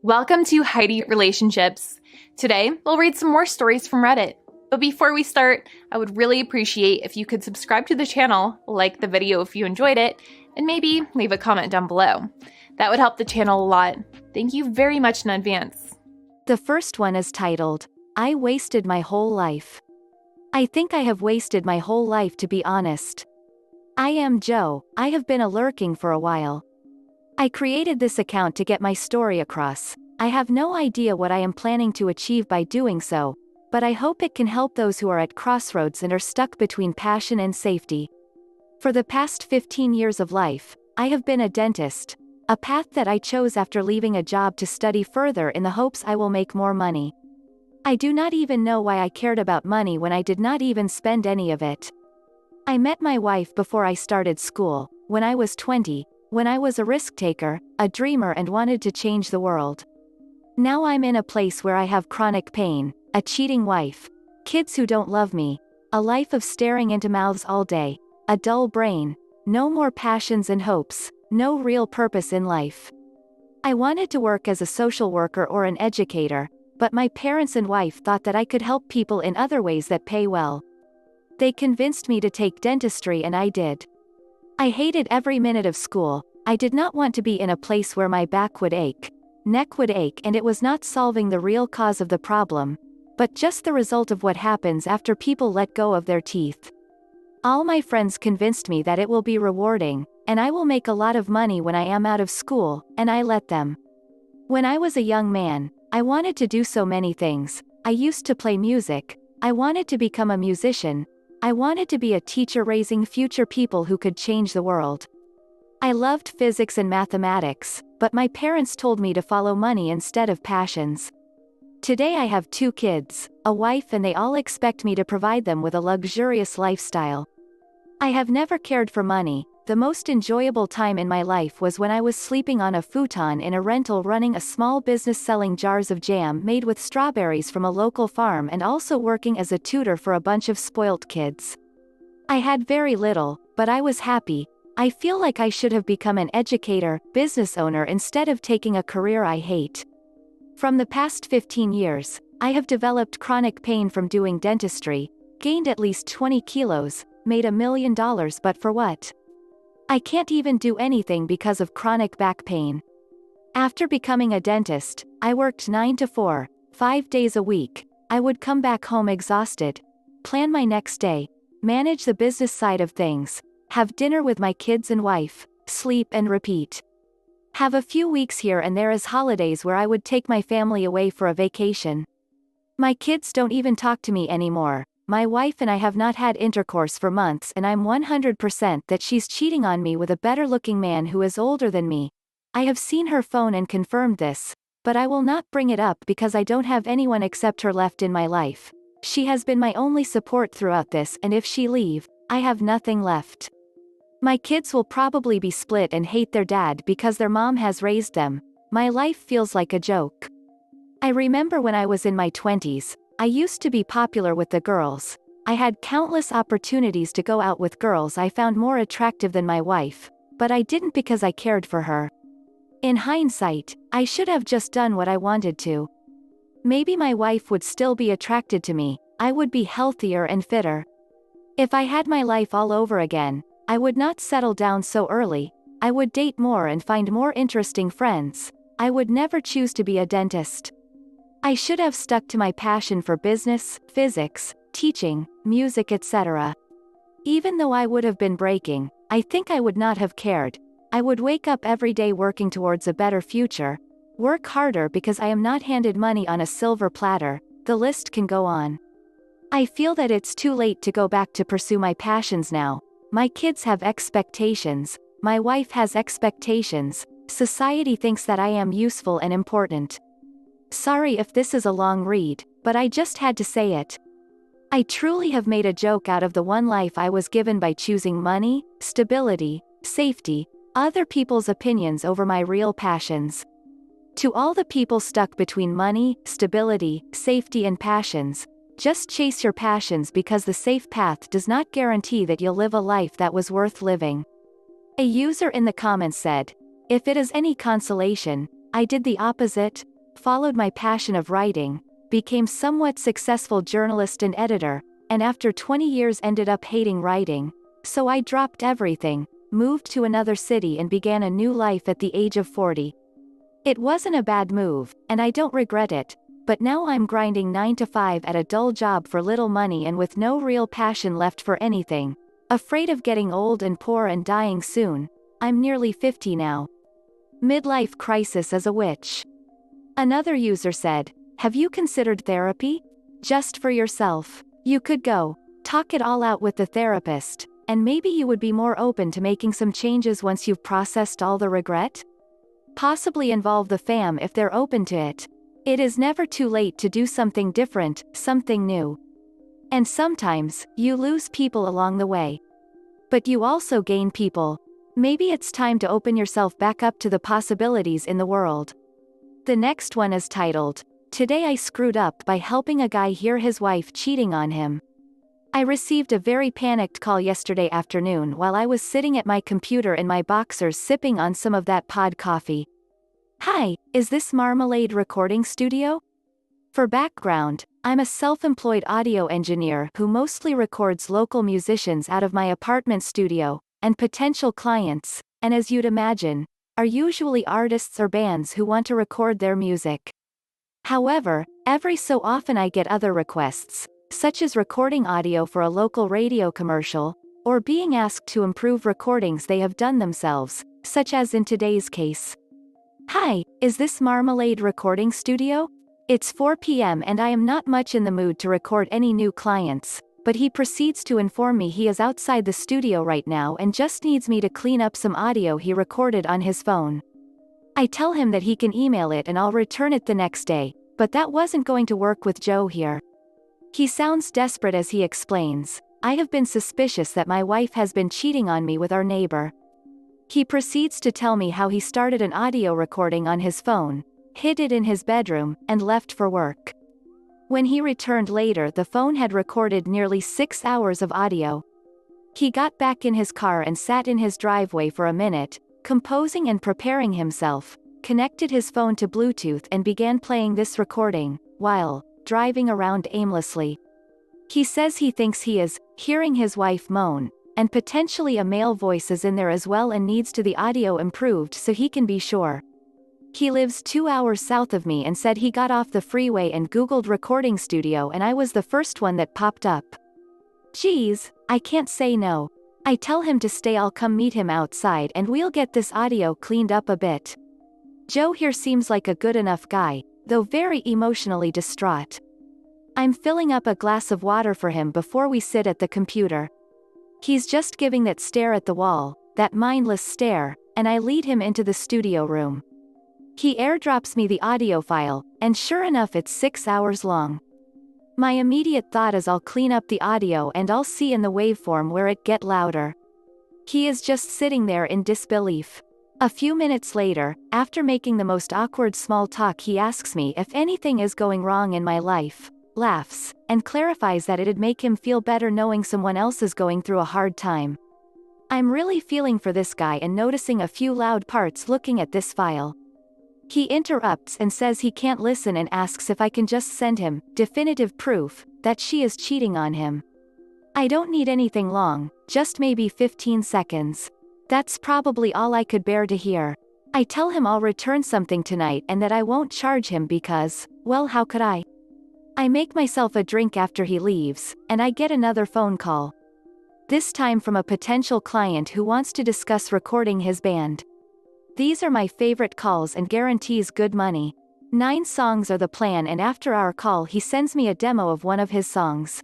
Welcome to Heidi Relationships. Today, we'll read some more stories from Reddit. But before we start, I would really appreciate if you could subscribe to the channel, like the video if you enjoyed it, and maybe leave a comment down below. That would help the channel a lot. Thank you very much in advance. The first one is titled, I Wasted My Whole Life. I think I have wasted my whole life, to be honest. I am Joe. I have been lurking for a while. I created this account to get my story across. I have no idea what I am planning to achieve by doing so, but I hope it can help those who are at crossroads and are stuck between passion and safety. For the past 15 years of life, I have been a dentist, a path that I chose after leaving a job to study further in the hopes I will make more money. I do not even know why I cared about money when I did not even spend any of it. I met my wife before I started school, when I was 20, when I was a risk-taker, a dreamer and wanted to change the world. Now I'm in a place where I have chronic pain, a cheating wife, kids who don't love me, a life of staring into mouths all day, a dull brain, no more passions and hopes, no real purpose in life. I wanted to work as a social worker or an educator, but my parents and wife thought that I could help people in other ways that pay well. They convinced me to take dentistry and I did. I hated every minute of school. I did not want to be in a place where my back would ache, neck would ache, and it was not solving the real cause of the problem, but just the result of what happens after people let go of their teeth. All my friends convinced me that it will be rewarding, and I will make a lot of money when I am out of school, and I let them. When I was a young man, I wanted to do so many things. I used to play music. I wanted to become a musician. I wanted to be a teacher raising future people who could change the world. I loved physics and mathematics, but my parents told me to follow money instead of passions. Today I have 2 kids, a wife, and they all expect me to provide them with a luxurious lifestyle. I have never cared for money. The most enjoyable time in my life was when I was sleeping on a futon in a rental running a small business selling jars of jam made with strawberries from a local farm and also working as a tutor for a bunch of spoilt kids. I had very little, but I was happy. I feel like I should have become an educator, business owner instead of taking a career I hate. From the past 15 years, I have developed chronic pain from doing dentistry, gained at least 20 kilos, made $1 million, but for what? I can't even do anything because of chronic back pain. After becoming a dentist, I worked 9 to 4, 5 days a week. I would come back home exhausted, plan my next day, manage the business side of things, have dinner with my kids and wife, sleep and repeat. Have a few weeks here and there as holidays where I would take my family away for a vacation. My kids don't even talk to me anymore. My wife and I have not had intercourse for months and I'm 100% that she's cheating on me with a better-looking man who is older than me. I have seen her phone and confirmed this, but I will not bring it up because I don't have anyone except her left in my life. She has been my only support throughout this, and if she leave, I have nothing left. My kids will probably be split and hate their dad because their mom has raised them. My life feels like a joke. I remember when I was in my 20s, I used to be popular with the girls. I had countless opportunities to go out with girls I found more attractive than my wife, but I didn't because I cared for her. In hindsight, I should have just done what I wanted to. Maybe my wife would still be attracted to me. I would be healthier and fitter. If I had my life all over again, I would not settle down so early. I would date more and find more interesting friends. I would never choose to be a dentist. I should have stuck to my passion for business, physics, teaching, music, etc. Even though I would have been breaking, I think I would not have cared. I would wake up every day working towards a better future, work harder because I am not handed money on a silver platter. The list can go on. I feel that it's too late to go back to pursue my passions now. My kids have expectations, my wife has expectations, society thinks that I am useful and important. Sorry if this is a long read, but I just had to say it. I truly have made a joke out of the one life I was given by choosing money, stability, safety, other people's opinions over my real passions. To all the people stuck between money, stability, safety and passions, just chase your passions because the safe path does not guarantee that you'll live a life that was worth living. A user in the comments said, "If it is any consolation, I did the opposite. followed my passion of writing, became somewhat successful journalist and editor, and after 20 years ended up hating writing. So I dropped everything, moved to another city and began a new life at the age of 40. It wasn't a bad move, and I don't regret it, but now I'm grinding 9 to 5 at a dull job for little money and with no real passion left for anything. Afraid of getting old and poor and dying soon. I'm nearly 50 now. Midlife crisis as a witch. Another user said, have you considered therapy? Just for yourself. You could go, talk it all out with the therapist, and maybe you would be more open to making some changes once you've processed all the regret? Possibly involve the fam if they're open to it. It is never too late to do something different, something new. And sometimes, you lose people along the way. But you also gain people. Maybe it's time to open yourself back up to the possibilities in the world. The next one is titled, Today I Screwed Up by Helping a Guy Hear His Wife Cheating on Him. I received a very panicked call yesterday afternoon while I was sitting at my computer in my boxers sipping on some of that pod coffee. Hi, is this Marmalade Recording Studio? For background, I'm a self-employed audio engineer who mostly records local musicians out of my apartment studio, and potential clients, and as you'd imagine, are usually artists or bands who want to record their music. However, every so often I get other requests, such as recording audio for a local radio commercial, or being asked to improve recordings they have done themselves, such as in today's case. Hi, is this Marmalade Recording Studio? It's 4 p.m. and I am not much in the mood to record any new clients, but he proceeds to inform me he is outside the studio right now and just needs me to clean up some audio he recorded on his phone. I tell him that he can email it and I'll return it the next day, but that wasn't going to work with Joe here. He sounds desperate as he explains, I have been suspicious that my wife has been cheating on me with our neighbor. He proceeds to tell me how he started an audio recording on his phone, hid it in his bedroom, and left for work. When he returned later, the phone had recorded nearly 6 hours of audio. He got back in his car and sat in his driveway for a minute, composing and preparing himself, connected his phone to Bluetooth and began playing this recording, while driving around aimlessly. He says he thinks he is hearing his wife moan, and potentially a male voice is in there as well and needs to the audio improved so he can be sure. He lives 2 hours south of me and said he got off the freeway and Googled recording studio and I was the first one that popped up. Geez, I can't say no. I tell him to stay, I'll come meet him outside and we'll get this audio cleaned up a bit. Joe here seems like a good enough guy, though very emotionally distraught. I'm filling up a glass of water for him before we sit at the computer. He's just giving that stare at the wall, that mindless stare, and I lead him into the studio room. He airdrops me the audio file, and sure enough it's 6 hours long. My immediate thought is I'll clean up the audio and I'll see in the waveform where it get louder. He is just sitting there in disbelief. A few minutes later, after making the most awkward small talk, he asks me if anything is going wrong in my life, laughs, and clarifies that it'd make him feel better knowing someone else is going through a hard time. I'm really feeling for this guy and noticing a few loud parts looking at this file. He interrupts and says he can't listen and asks if I can just send him definitive proof that she is cheating on him. I don't need anything long, just maybe 15 seconds. That's probably all I could bear to hear. I tell him I'll return something tonight and that I won't charge him because, well, how could I? I make myself a drink after he leaves, and I get another phone call. This time from a potential client who wants to discuss recording his band. These are my favorite calls and guarantees good money. 9 songs are the plan, and after our call he sends me a demo of one of his songs.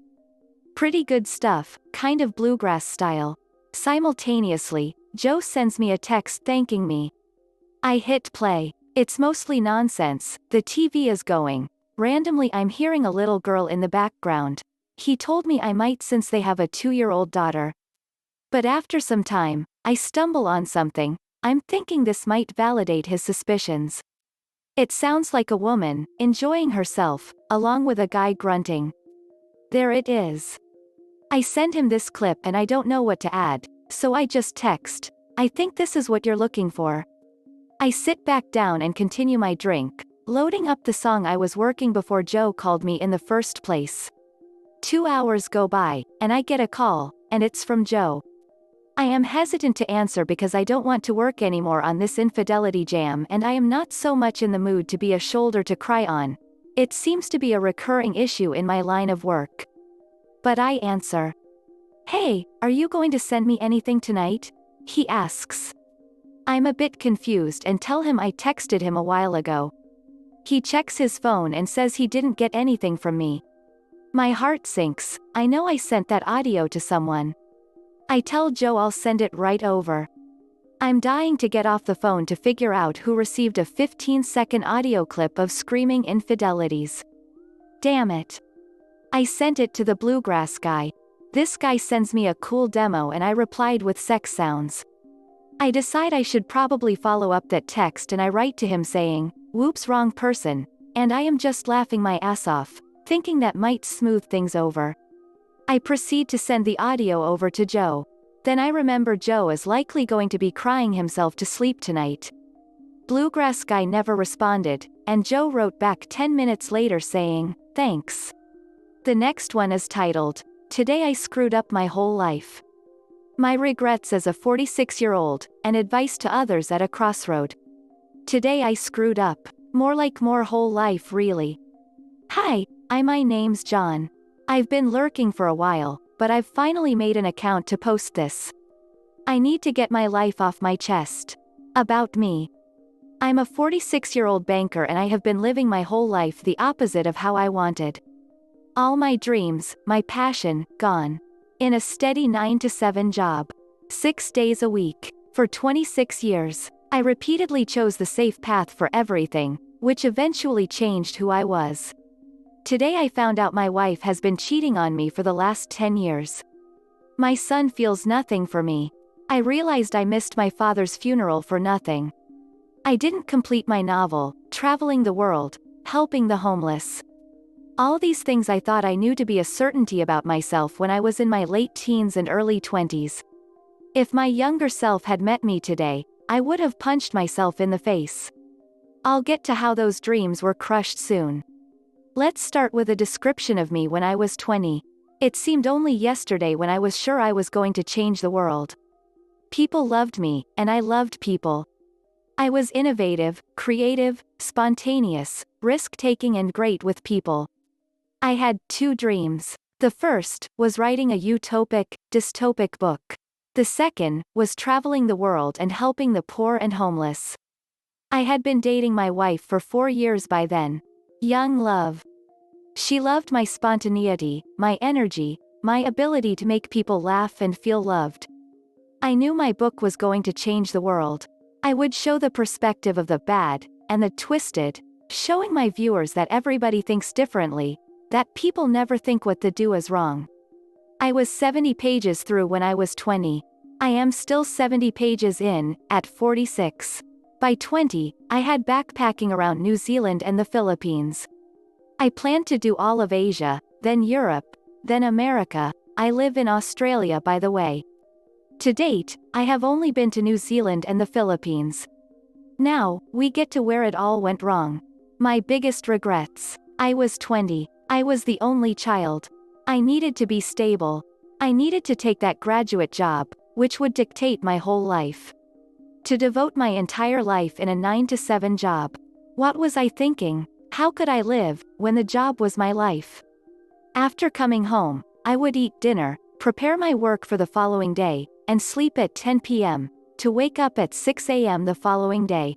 Pretty good stuff, kind of bluegrass style. Simultaneously, Joe sends me a text thanking me. I hit play. It's mostly nonsense, the TV is going. Randomly I'm hearing a little girl in the background. He told me I might since they have a 2-year-old daughter. But after some time, I stumble on something. I'm thinking this might validate his suspicions. It sounds like a woman, enjoying herself, along with a guy grunting. There it is. I send him this clip and I don't know what to add, so I just text, I think this is what you're looking for. I sit back down and continue my drink, Loading up the song I was working before Joe called me in the first place. 2 hours go by, and I get a call, and it's from Joe. I am hesitant to answer because I don't want to work anymore on this infidelity jam, and I am not so much in the mood to be a shoulder to cry on. It seems to be a recurring issue in my line of work. But I answer. "Hey, are you going to send me anything tonight?" he asks. I'm a bit confused and tell him I texted him a while ago. He checks his phone and says he didn't get anything from me. My heart sinks. I know I sent that audio to someone. I tell Joe I'll send it right over. I'm dying to get off the phone to figure out who received a 15-second audio clip of screaming infidelities. Damn it. I sent it to the bluegrass guy. This guy sends me a cool demo and I replied with sex sounds. I decide I should probably follow up that text and I write to him saying, "Whoops, wrong person," and I am just laughing my ass off, thinking that might smooth things over. I proceed to send the audio over to Joe. Then I remember Joe is likely going to be crying himself to sleep tonight. Bluegrass guy never responded, and Joe wrote back 10 minutes later saying, "Thanks." The next one is titled, "Today I Screwed Up My Whole Life." My regrets as a 46-year-old, and advice to others at a crossroad. Today I screwed up. More whole life really. Hi, my name's John. I've been lurking for a while, but I've finally made an account to post this. I need to get my life off my chest. About me. I'm a 46-year-old banker and I have been living my whole life the opposite of how I wanted. All my dreams, my passion, gone. In a steady 9-to-7 job. 6 days a week. For 26 years. I repeatedly chose the safe path for everything, which eventually changed who I was. Today I found out my wife has been cheating on me for the last 10 years. My son feels nothing for me. I realized I missed my father's funeral for nothing. I didn't complete my novel, traveling the world, helping the homeless. All these things I thought I knew to be a certainty about myself when I was in my late teens and early 20s. If my younger self had met me today, I would have punched myself in the face. I'll get to how those dreams were crushed soon. Let's start with a description of me when I was 20. It seemed only yesterday when I was sure I was going to change the world. People loved me, and I loved people. I was innovative, creative, spontaneous, risk-taking and great with people. I had 2 dreams. The first was writing a utopic, dystopic book. The second was traveling the world and helping the poor and homeless. I had been dating my wife for 4 years by then. Young love. She loved my spontaneity, my energy, my ability to make people laugh and feel loved. I knew my book was going to change the world. I would show the perspective of the bad, and the twisted, showing my viewers that everybody thinks differently, that people never think what they do is wrong. I was 70 pages through when I was 20. I am still 70 pages in, at 46. By 20, I had backpacking around New Zealand and the Philippines. I planned to do all of Asia, then Europe, then America. I live in Australia by the way. To date, I have only been to New Zealand and the Philippines. Now, we get to where it all went wrong. My biggest regrets. I was 20. I was the only child. I needed to be stable. I needed to take that graduate job, which would dictate my whole life. To devote my entire life in a 9-to-7 job. What was I thinking? How could I live, when the job was my life? After coming home, I would eat dinner, prepare my work for the following day, and sleep at 10 p.m., to wake up at 6 a.m. the following day.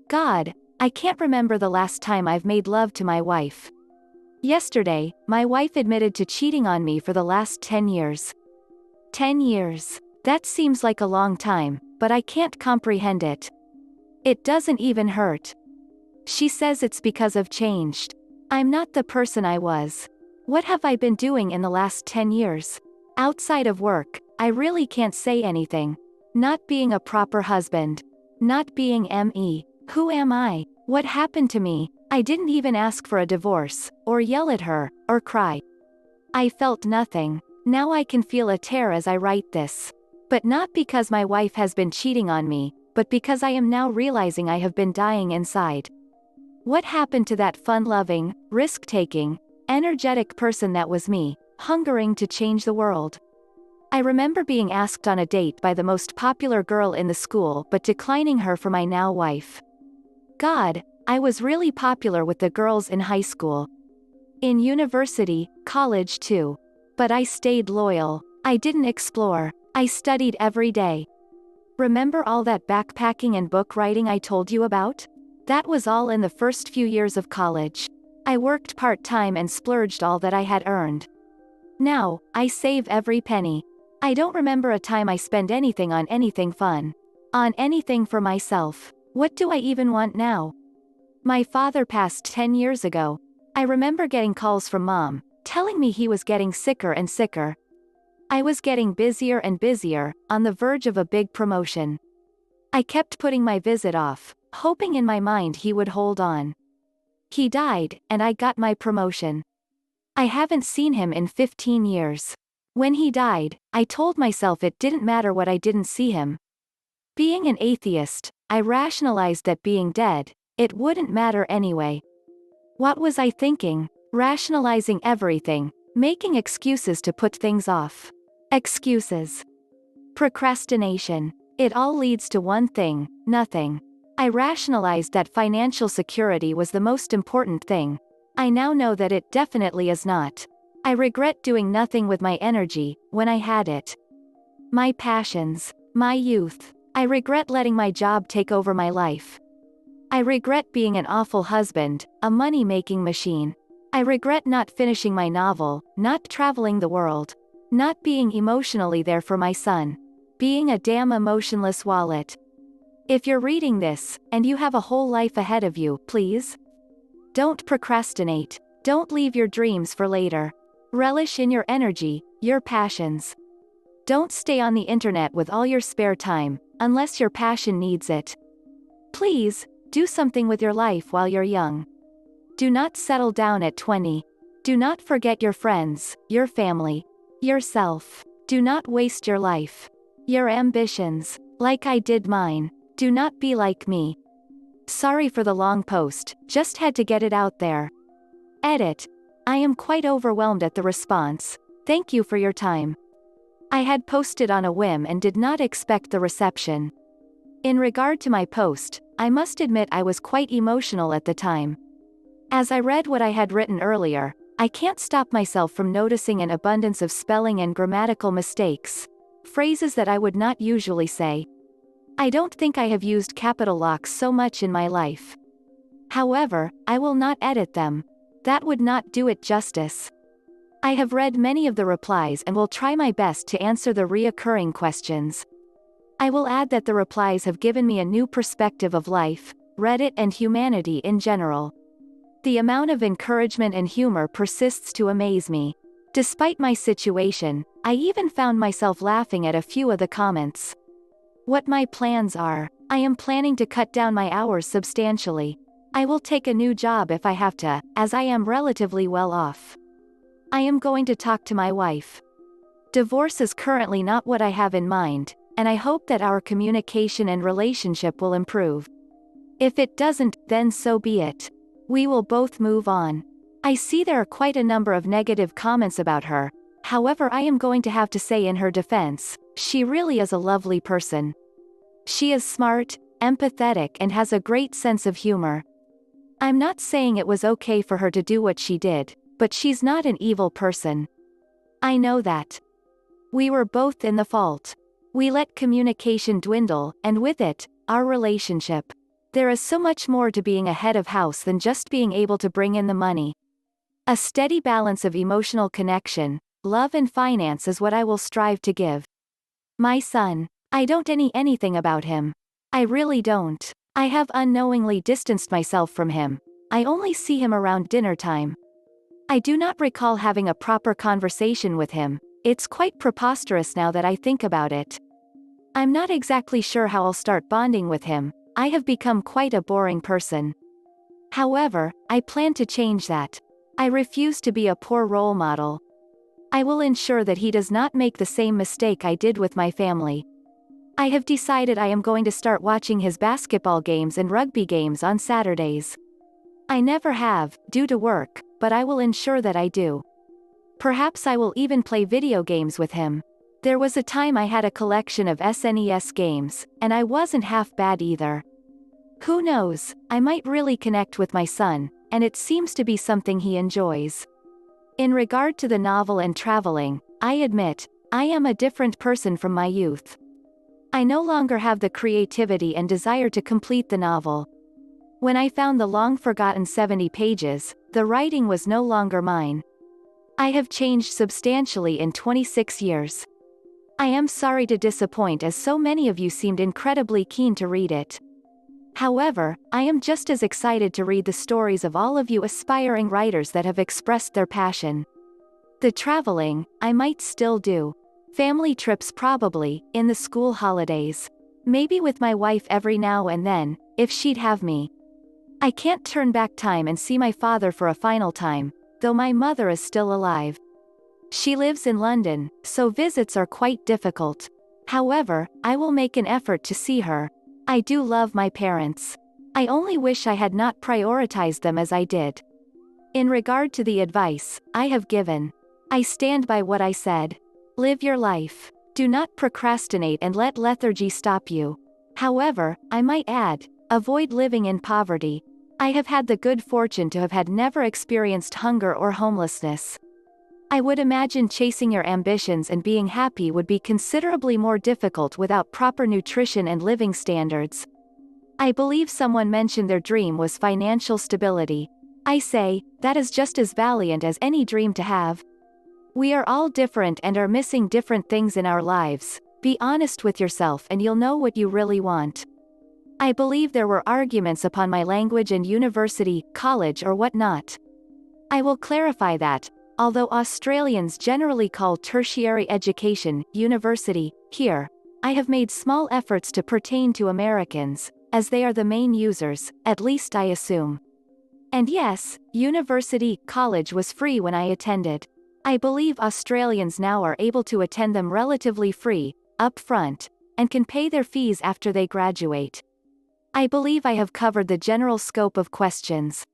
God, I can't remember the last time I've made love to my wife. Yesterday, my wife admitted to cheating on me for the last 10 years. 10 years. That seems like a long time, but I can't comprehend it. It doesn't even hurt. She says it's because I've changed. I'm not the person I was. What have I been doing in the last 10 years? Outside of work, I really can't say anything. Not being a proper husband. Not being me. Who am I? What happened to me? I didn't even ask for a divorce, or yell at her, or cry. I felt nothing. Now I can feel a tear as I write this. But not because my wife has been cheating on me, but because I am now realizing I have been dying inside. What happened to that fun-loving, risk-taking, energetic person that was me, hungering to change the world? I remember being asked on a date by the most popular girl in the school but declining her for my now wife. God, I was really popular with the girls in high school. In university, college too. But I stayed loyal. I didn't explore. I studied every day. Remember all that backpacking and book writing I told you about? That was all in the first few years of college. I worked part-time and splurged all that I had earned. Now, I save every penny. I don't remember a time I spent anything on anything fun. On anything for myself. What do I even want now? My father passed 10 years ago. I remember getting calls from Mom, telling me he was getting sicker and sicker. I was getting busier and busier, on the verge of a big promotion. I kept putting my visit off, hoping in my mind he would hold on. He died, and I got my promotion. I haven't seen him in 15 years. When he died, I told myself it didn't matter what I didn't see him. Being an atheist, I rationalized that being dead, it wouldn't matter anyway. What was I thinking? Rationalizing everything, making excuses to put things off. Excuses. Procrastination. It all leads to one thing, nothing. I rationalized that financial security was the most important thing. I now know that it definitely is not. I regret doing nothing with my energy, when I had it. My passions. My youth. I regret letting my job take over my life. I regret being an awful husband, a money-making machine. I regret not finishing my novel, not traveling the world. Not being emotionally there for my son. Being a damn emotionless wallet. If you're reading this, and you have a whole life ahead of you, please. Don't procrastinate. Don't leave your dreams for later. Relish in your energy, your passions. Don't stay on the internet with all your spare time, unless your passion needs it. Please, do something with your life while you're young. Do not settle down at 20. Do not forget your friends, your family. Yourself. Do not waste your life. Your ambitions. Like I did mine. Do not be like me. Sorry for the long post, just had to get it out there. Edit. I am quite overwhelmed at the response. Thank you for your time. I had posted on a whim and did not expect the reception. In regard to my post, I must admit I was quite emotional at the time. As I read what I had written earlier, I can't stop myself from noticing an abundance of spelling and grammatical mistakes. Phrases that I would not usually say. I don't think I have used capital locks so much in my life. However, I will not edit them. That would not do it justice. I have read many of the replies and will try my best to answer the reoccurring questions. I will add that the replies have given me a new perspective of life, Reddit and humanity in general. The amount of encouragement and humor persists to amaze me. Despite my situation, I even found myself laughing at a few of the comments. What my plans are. I am planning to cut down my hours substantially. I will take a new job if I have to, as I am relatively well off. I am going to talk to my wife. Divorce is currently not what I have in mind, and I hope that our communication and relationship will improve. If it doesn't, then so be it. We will both move on. I see there are quite a number of negative comments about her. However, I am going to have to say in her defense, she really is a lovely person. She is smart, empathetic and has a great sense of humor. I'm not saying it was okay for her to do what she did, but she's not an evil person. I know that. We were both in the fault. We let communication dwindle, and with it, our relationship. There is so much more to being a head of house than just being able to bring in the money. A steady balance of emotional connection, love and finance is what I will strive to give. My son. I don't know anything about him. I really don't. I have unknowingly distanced myself from him. I only see him around dinner time. I do not recall having a proper conversation with him. It's quite preposterous now that I think about it. I'm not exactly sure how I'll start bonding with him. I have become quite a boring person. However, I plan to change that. I refuse to be a poor role model. I will ensure that he does not make the same mistake I did with my family. I have decided I am going to start watching his basketball games and rugby games on Saturdays. I never have, due to work, but I will ensure that I do. Perhaps I will even play video games with him. There was a time I had a collection of SNES games, and I wasn't half bad either. Who knows, I might really connect with my son, and it seems to be something he enjoys. In regard to the novel and traveling, I admit, I am a different person from my youth. I no longer have the creativity and desire to complete the novel. When I found the long-forgotten 70 pages, the writing was no longer mine. I have changed substantially in 26 years. I am sorry to disappoint as so many of you seemed incredibly keen to read it. However, I am just as excited to read the stories of all of you aspiring writers that have expressed their passion. The traveling, I might still do. Family trips probably, in the school holidays. Maybe with my wife every now and then, if she'd have me. I can't turn back time and see my father for a final time, though my mother is still alive. She lives in London, so visits are quite difficult. However, I will make an effort to see her. I do love my parents. I only wish I had not prioritized them as I did. In regard to the advice I have given, I stand by what I said. Live your life. Do not procrastinate and let lethargy stop you. However, I might add, avoid living in poverty. I have had the good fortune to have had never experienced hunger or homelessness. I would imagine chasing your ambitions and being happy would be considerably more difficult without proper nutrition and living standards. I believe someone mentioned their dream was financial stability. I say, that is just as valiant as any dream to have. We are all different and are missing different things in our lives. Be honest with yourself and you'll know what you really want. I believe there were arguments upon my language and university, college or whatnot. I will clarify that. Although Australians generally call tertiary education, university, here, I have made small efforts to pertain to Americans, as they are the main users, at least I assume. And yes, university, college was free when I attended. I believe Australians now are able to attend them relatively free, up front, and can pay their fees after they graduate. I believe I have covered the general scope of questions.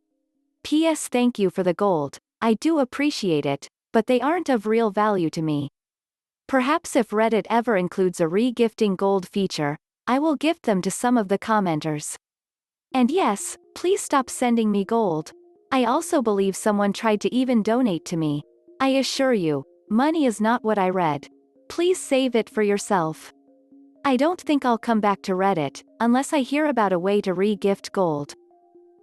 P.S. Thank you for the gold. I do appreciate it, but they aren't of real value to me. Perhaps if Reddit ever includes a re-gifting gold feature, I will gift them to some of the commenters. And yes, please stop sending me gold. I also believe someone tried to even donate to me. I assure you, money is not what I read. Please save it for yourself. I don't think I'll come back to Reddit, unless I hear about a way to re-gift gold.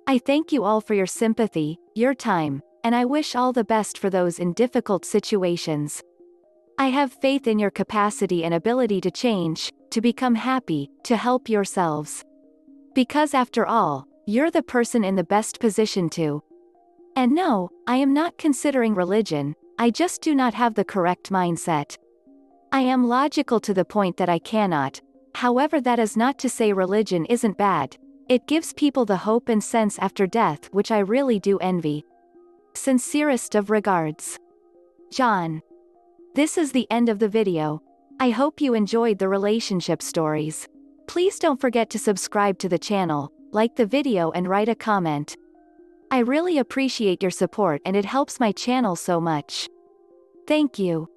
I thank you all for your sympathy, your time, and I wish all the best for those in difficult situations. I have faith in your capacity and ability to change, to become happy, to help yourselves. Because after all, you're the person in the best position to. And no, I am not considering religion, I just do not have the correct mindset. I am logical to the point that I cannot. However, that is not to say religion isn't bad. It gives people the hope and sense after death which I really do envy. Sincerest of regards. John. This is the end of the video. I hope you enjoyed the relationship stories. Please don't forget to subscribe to the channel, like the video and write a comment. I really appreciate your support and it helps my channel so much. Thank you.